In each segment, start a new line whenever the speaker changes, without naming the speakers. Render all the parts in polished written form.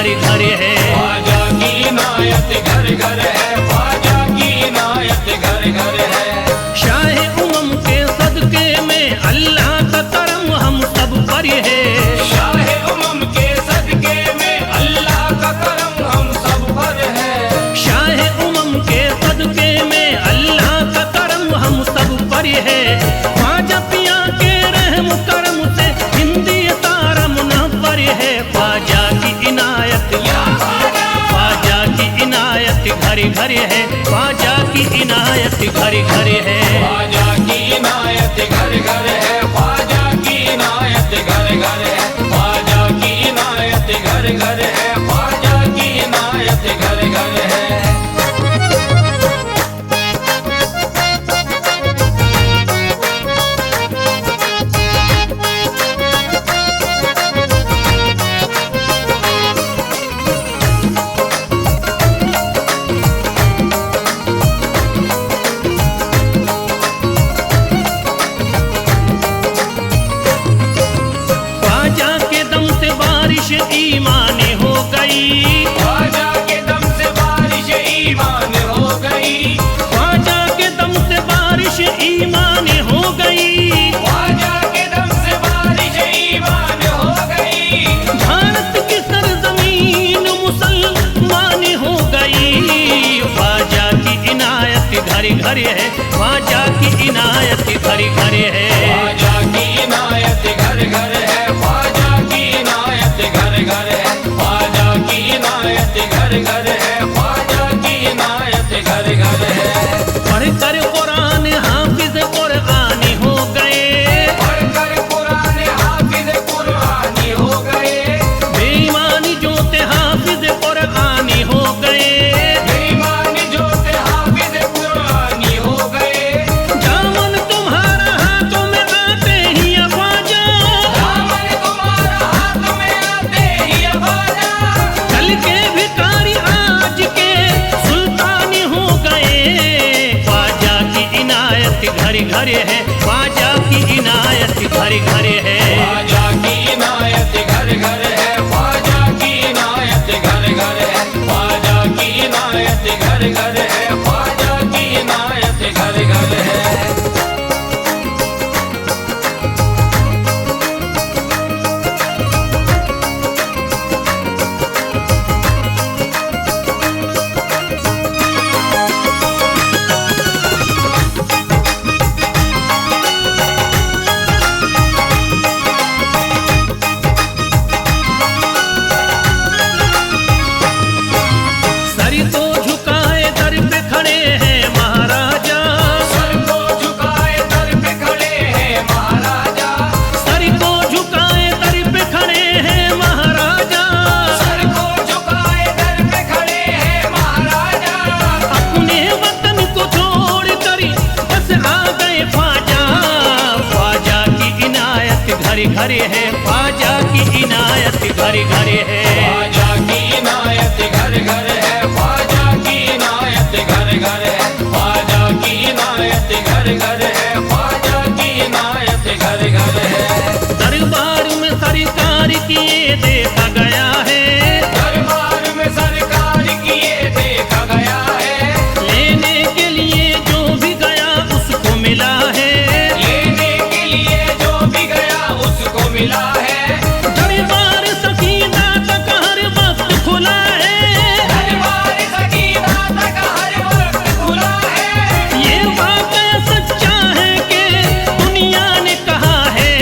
घर घर है।
ख्वाजा की इनायत घर घर है, ख्वाजा की इनायत घर घर है।
शाहे उमम के सदके में अल्लाह का करम हम सब पर है।
शाहे उमम के सदके में अल्लाह का करम हम सब पर है।
शाहे उमम के सदके में अल्लाह का करम हम सब पर है। ख्वाजा पिया के रहम करम से हिंदी सारा मुनव्वर है। ख्वाजा की इनायत, ख्वाजा की इनायत घर घर है। ख्वाजा की इनायत घर घर है।
ख्वाजा की इनायत घर घर है, ख्वाजा की इनायत घर घर है। ख्वाजा की इनायत घर घर है, ख्वाजा की इनायत घर घर है।
ख्वाजा के दम से बारिश ईमान हो गई।
ख्वाजा के दम से बारिश ईमान हो गई।
ख्वाजा के दम से बारिश ईमान हो गई।
ख्वाजा के दम से बारिश ईमान हो गई।
भारत की सरजमीन मुसलमान हो गई। ख्वाजा की इनायत घर घर है। ख्वाजा की इनायत घर घर है।
ख्वाजा की इनायत घर घर है, ख्वाजा की इनायत घर घर है। ख्वाजा की इनायत घर घर है, ख्वाजा की इनायत घर घर है।
पढ़कर कुरान हाफिज कुरान हो गए।
पढ़कर कुरान हाफिज कुरानी हो गए।
बेईमानी जोते हाफिज कुरान हो गए।
बेईमानी जोते हाफिज कुरानी हो गए।
दामन तुम्हारा हाथों में आते ही ख्वाजा,
दामन तुम्हारा हाथ में आते ही ख्वाजा।
कल के भिखारी आज के सुल्तान हो गए। ख्वाजा की इनायत घर घर है। ख्वाजा की इनायत घर घर है।
ख्वाजा की इनायत घर घर है, ख्वाजा की इनायत घर घर है। ख्वाजा की इनायत घर घर है, ख्वाजा की इनायत घर घर है।
सर को झुकाए दर पे खड़े हैं महाराजा।
सर को झुकाए दर पे खड़े हैं महाराजा।
सर को झुकाए दर पे खड़े हैं महाराजा।
सर को झुकाए दर पे खड़े हैं महाराजा।
अपने वतन को छोड़ कर बस आ गए ख्वाजा। ख्वाजा की इनायत घर घर है। ख्वाजा की इनायत घर घर है।
ख्वाजा की इनायत घर घर है, ख्वाजा की इनायत घर घर है। ख्वाजा की इनायत घर घर है, ख्वाजा की इनायत घर घर है।
दरबार में सरकार किए देखा गया है।
दरबार में सरकार किए देखा गया है।
लेने के लिए जो भी गया उसको मिला है।
लेने के लिए जो भी गया उसको मिला है।
दरबार सकीना तक हर वक्त खुला है।
दरबार सकीना तक हर वक्त खुला है।
ये वाकया सच्चा है कि दुनिया ने कहा है।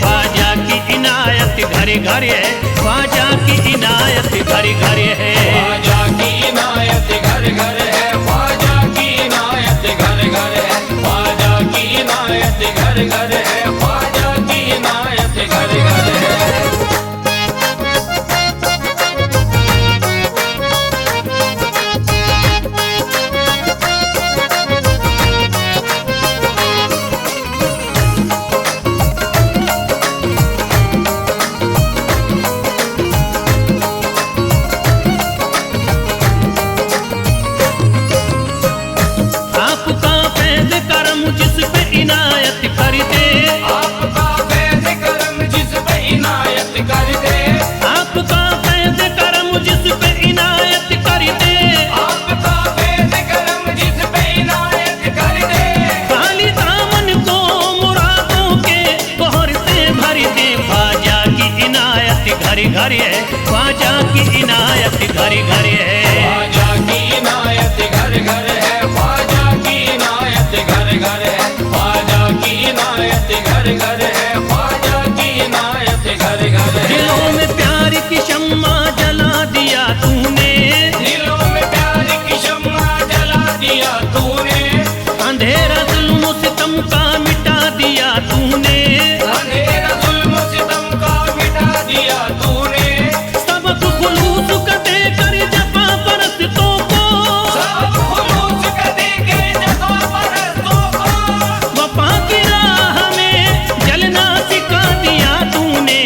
ख्वाजा की इनायत घर घर है। ख्वाजा की इनायत घर घर है।
ख्वाजा की इनायत घर घर है, ख्वाजा की इनायत घर घर है। ख्वाजा की इनायत घर घर है, ख्वाजा की इनायत घर घर है।
इनायत घर घर है।
ख्वाजा की इनायत घर घर है, ख्वाजा की इनायत घर घर है, ख्वाजा की इनायत घर घर है, ख्वाजा की इनायत घर घर है।
दिलों में प्यार की शम्मा जला दिया तूने,
दिलों में प्यार की शम्मा जला दिया तूने,
अंधेरा जुल्म सितम का मिटा दिया तूने,
अंधेरा जुल्म सितम का मिटा दिया तूने,
सबक खुलूस का देकर जफा परस्तों को,
सब खुलूस का देके जफा परस्तों को,
वफा की राह में जलना सिखा दिया तूने।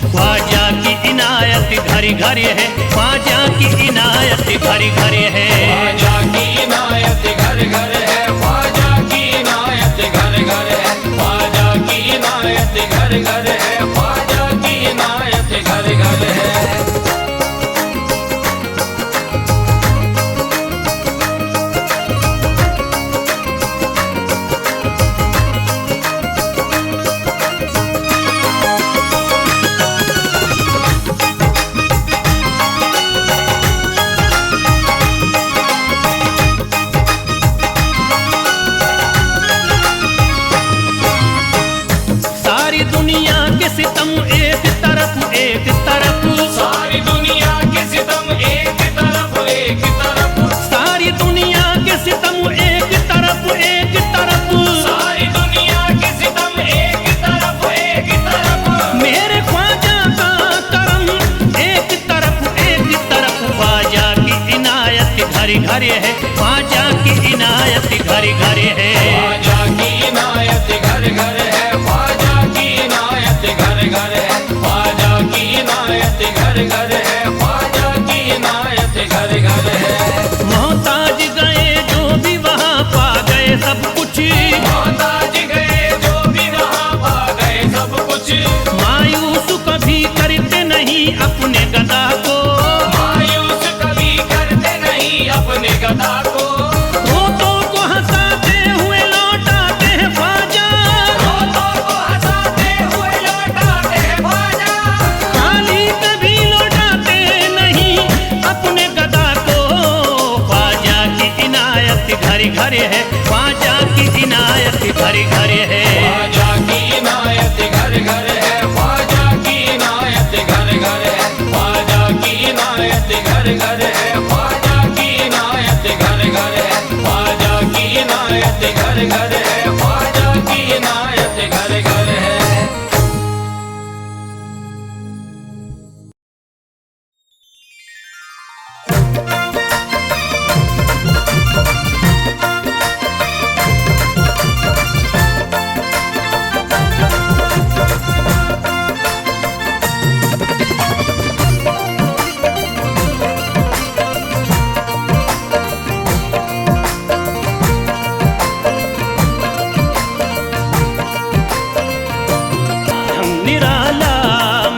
ख्वाजा की इनायत घर घर है, ख्वाजा की इनायत घर घर है।
ख्वाजा की इनायत घर घर है, ख्वाजा की इनायत घर घर है, ख्वाजा की इनायत घर घर है, ख्वाजा की इनायत घर घर है।
सारी दुनिया के सितम एक तरफ एक तरफ,
सारी दुनिया के सितम एक तरफ एक तरफ,
सारी दुनिया के सितम एक तरफ एक तरफ,
सारी दुनिया के सितम एक तरफ एक तरफ,
मेरे ख्वाजा का करम एक तरफ एक तरफ। ख्वाजा की इनायत घर घर है, ख्वाजा की इनायत घर घर है।
ख्वाजा की इनायत घर घर है, ख्वाजा की इनायत घर घर है, ख्वाजा की इनायत घर घर है, ख्वाजा की इनायत घर घर है।
मोहताज गए जो भी वहाँ पा गए सब कुछ,
मोहताज गए जो भी वहाँ पा गए सब कुछ,
मायूस कभी करते नहीं अपने गदा को,
मायूस कभी करते नहीं अपने गदा को,
रोतों को हंसाते हुए लौटाते हैं ख्वाजा,
रोतों को हंसाते हुए लौटाते हैं ख्वाजा,
खाली कभी लौटाते नहीं अपने गदा को। ख्वाजा की इनायत घर घर है, ख्वाजा की इनायत घर घर है।
ख्वाजा की इनायत घर घर है, ख्वाजा की इनायत घर घर है, ख्वाजा की इनायत घर घर है, ख्वाजा की इनायत घर घर है, ख्वाजा की इनायत घर घर है, ख्वाजा की इनायत घर घर है।
ढंग निराला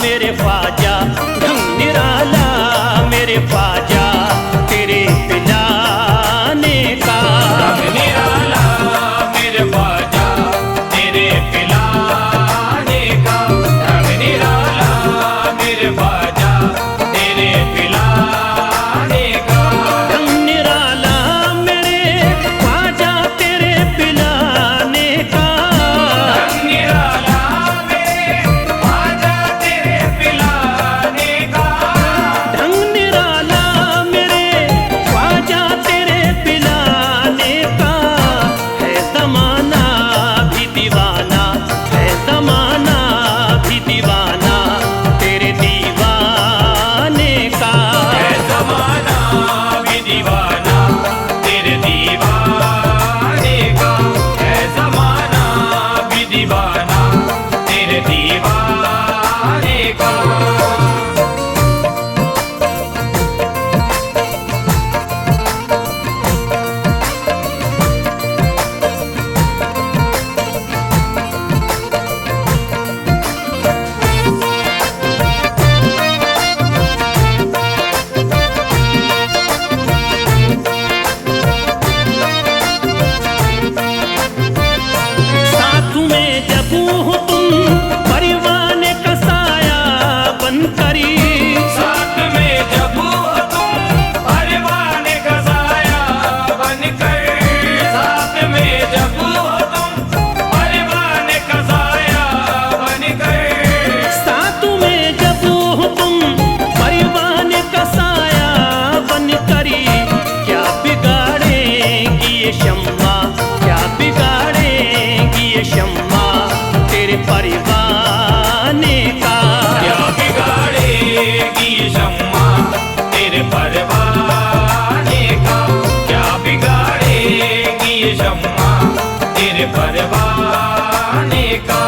मेरे ख्वाजा, ढंग निराला मेरे ख्वाजा, तेरे पिलाने का।
ढंग निराला मेरे ख्वाजा, तेरे पिलाने का, ढंग निराला मेरे ख्वाजा, तेरे पिलाने का,
ढंग निराला मेरे ख्वाजा, तेरे पिलाने का।
ढंग निराला मेरे ख्वाजा, तेरे पिलाने का,
ढंग निराला ये शम्मा, क्या बिगाड़ेगी ये शम्मा तेरे परवाने का।
क्या बिगाड़ेगी ये शम्मा तेरे परवाने का, क्या बिगाड़ेगी ये शम्मा तेरे परवाने का।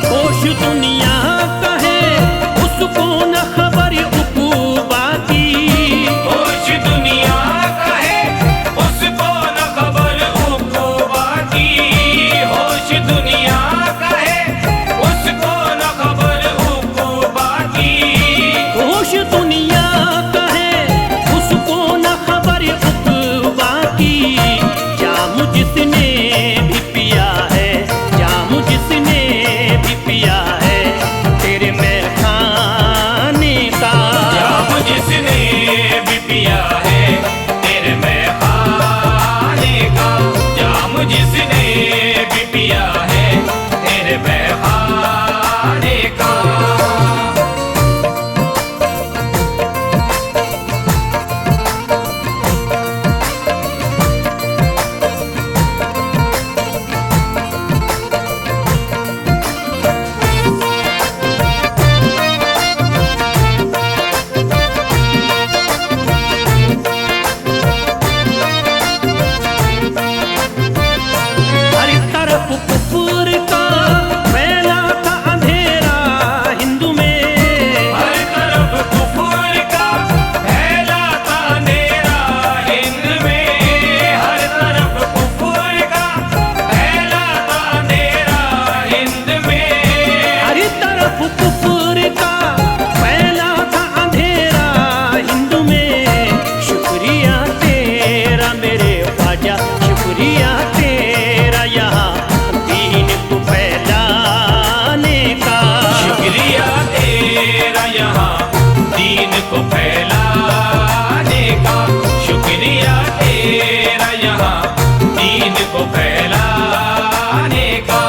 होश दुनिया का है उसको न खबर उकूबा की।
होश दुनिया का है उसको न खबर उकूबा की, होश दुनिया का है उसको न खबर उकूबा की।
होश दुनिया का है उसको न खबर उकूबा की। जाम जिसने भी पिया है, जाम जिसने भी पिया है तेरे मैं खाने का।
जाम जिसने भी पिया है तेरे मैं खाने का, जाम जिसने भी पिया है तेरे मैं खाने का।
हर तरफ कुफर का फैला था अंधेरा हिंदू में।
हर तरफ कुफर का फैला था अंधेरा हिंद में, हर तरफ कुफर का फैला था अंधेरा हिंद में।
हर तरफ कुफर का फैला था अंधेरा हिंदू में। शुक्रिया तेरा मेरे ख्वाजा, शुक्रिया तेरा यहाँ दीन को फैलाने का।
शुक्रिया तेरा यहाँ दीन को फैलाने का, शुक्रिया तेरा यहाँ दीन को फैलाने का।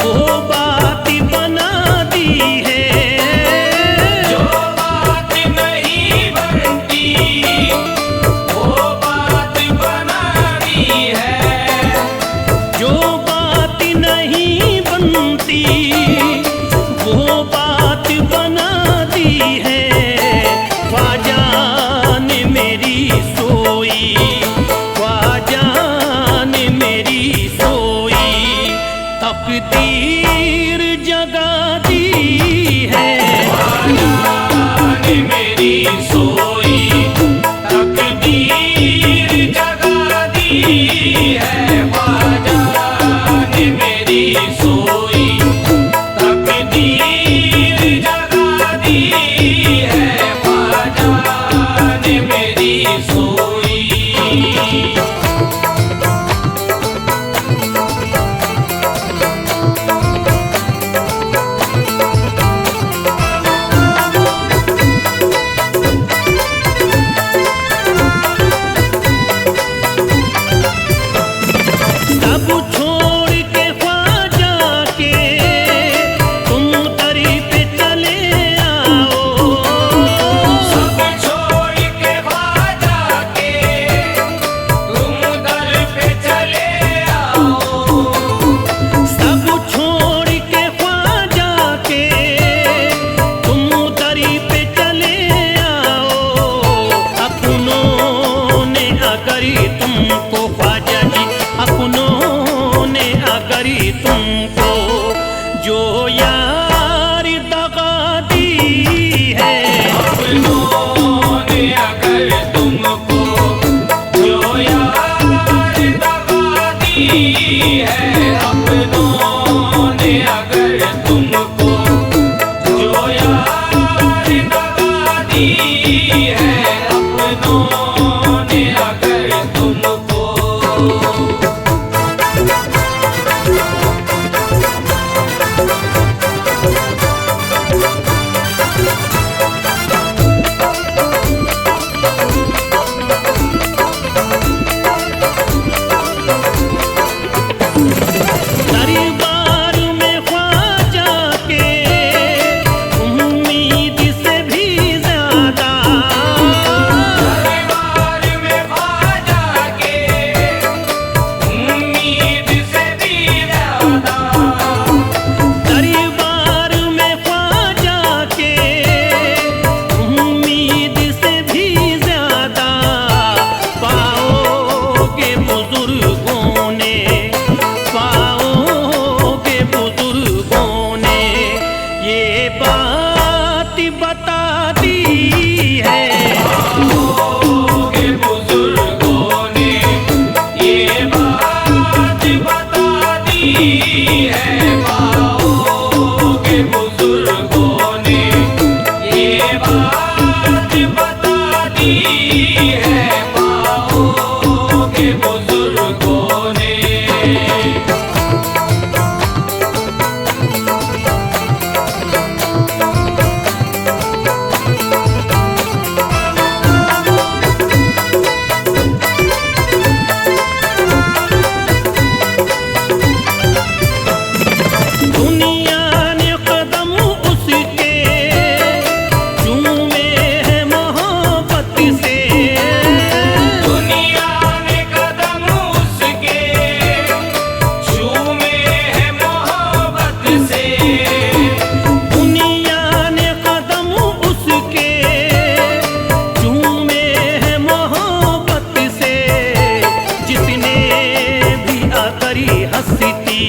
वो बात बना दी है।
जो बात नहीं बनती वो बात बना दी है।
जो बात नहीं बनती वो बात बना दी है। ख्वाजा ने मेरी सोई, ख्वाजा ने मेरी सोई, तकदीर जगा दी है।
ख्वाजा ने मेरी सोई तकदीर जगा दी है। ख्वाजा ने मेरी सोई तकदीर जगा दी है। ख्वाजा ने मेरी सोई।
सब छोड़ के ख्वाजा के तुम दरी पे चले आओ।
सब छोड़ के ख्वाजा के तुम दर पे चले आओ।
सब छोड़ के ख्वाजा के तुम दरी पे चले आओ। अपनों ने अगर तुमको ख्वाजा जी, अपनों ने अगर तुमको जो यार दगा दी है।
अपनों ने अगर तुमको जो यार दगा दी है। अपनों ने अगर तुमको जो यार दगा दी है। अपनों ने अगर तुमको
दरबार में ख्वाजा के उम्मीद से भी ज्यादा,
दरबार में ख्वाजा के उम्मीद से भी ज्यादा।
दरबार में ख्वाजा के उम्मीद से भी ज्यादा पाओगे बुजुर्गों ने, पाओगे बुजुर्गों ने ये बात बता दी है।
पाओगे बुजुर्गों ने ये बात बता दी है। पाओगे बुजुर्गों ने ये बात बता दी है। पाओगे बुजुर्गों ने
दुनिया ने कदम उसके चूमे है मोहब्बत से।
दुनिया ने कदम उसके चूमे है मोहब्बत से।
दुनिया ने कदम उसके चूमे है मोहब्बत से। जिसने भी अगरी हंसती,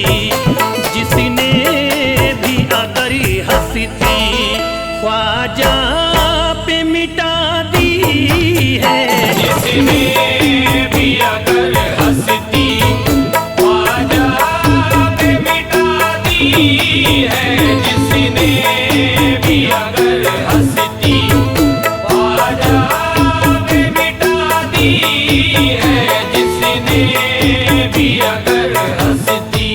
जिसने भी अगरी हंसती ख्वाजा पे मिटा दी है।
जिसने भी अगर हंसती ख्वाजा पे मिटा दी है। जिसने भी अगर हंसती ख्वाजा पे मिटा दी है। जिसने भी अगर हंसती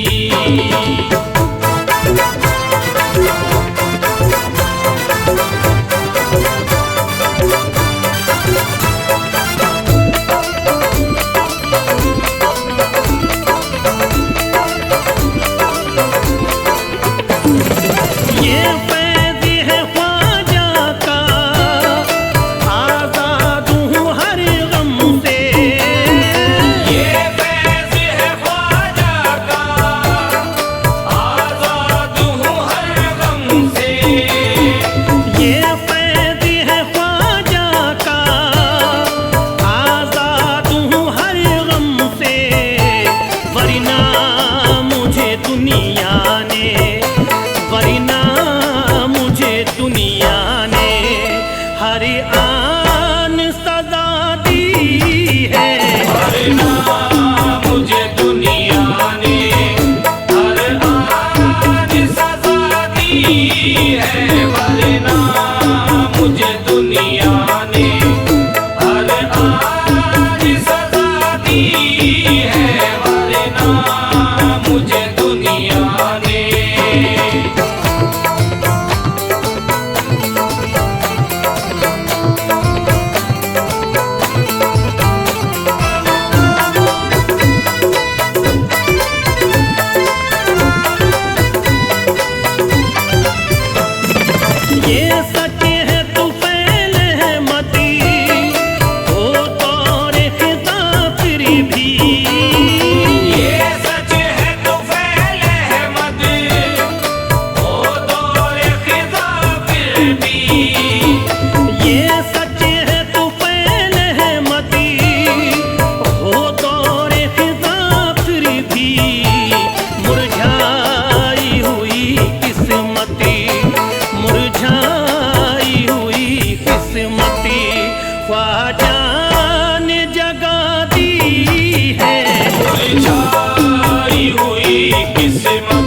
महिमा